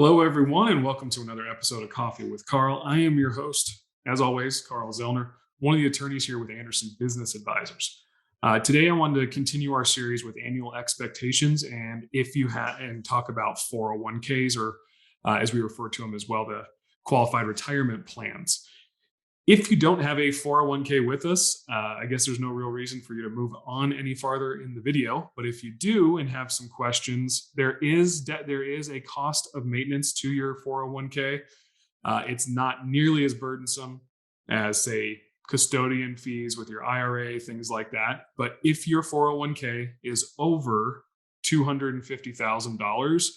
Hello, everyone, and welcome to another episode of Coffee with Carl. I am your host, as always, Carl Zellner, one of the attorneys here with Anderson Business Advisors. Today, I wanted to continue our series with annual expectations, and talk about 401ks, or as we refer to them as well, the qualified retirement plans. If you don't have a 401k with us, I guess there's no real reason for you to move on any farther in the video. But if you do and have some questions, there is a cost of maintenance to your 401k. It's not nearly as burdensome as, say, custodian fees with your IRA, things like that. But if your 401k is over $250,000,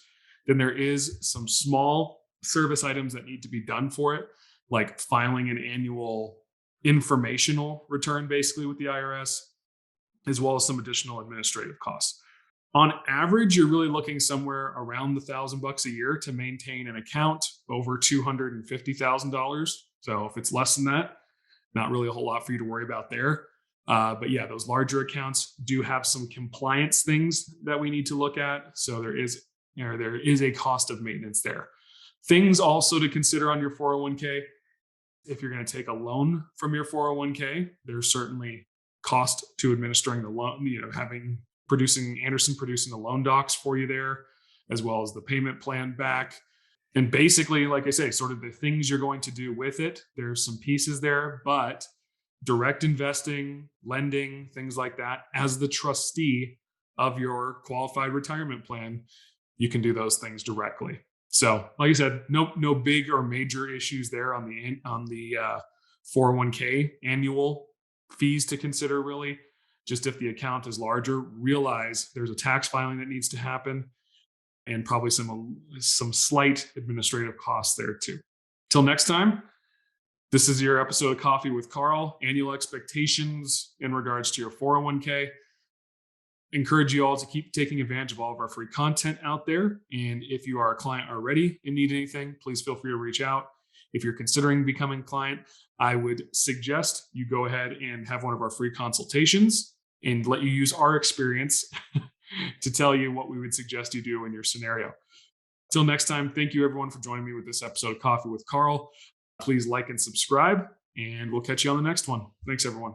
then there is some small service items that need to be done for it, like filing an annual informational return, basically with the IRS, as well as some additional administrative costs. On average, you're really looking somewhere around $1,000 a year to maintain an account over $250,000. So if it's less than that, not really a whole lot for you to worry about there. But yeah, those larger accounts do have some compliance things that we need to look at. So there is a cost of maintenance there. Things also to consider on your 401k. If you're going to take a loan from your 401k, there's certainly cost to administering the loan, Anderson producing the loan docs for you there, as well as the payment plan back. And basically, like I say, sort of the things you're going to do with it, there's some pieces there, but direct investing, lending, things like that, as the trustee of your qualified retirement plan, you can do those things directly. So, like I said, no big or major issues there on the 401k annual fees to consider, really. Just if the account is larger, realize there's a tax filing that needs to happen, and probably some slight administrative costs there too. Till next time, this is your episode of Coffee with Carl. Annual expectations in regards to your 401k. Encourage you all to keep taking advantage of all of our free content out there. And if you are a client already and need anything, please feel free to reach out. If you're considering becoming a client, I would suggest you go ahead and have one of our free consultations and let you use our experience to tell you what we would suggest you do in your scenario. Till next time, thank you everyone for joining me with this episode of Coffee with Carl. Please like and subscribe, and we'll catch you on the next one. Thanks, everyone.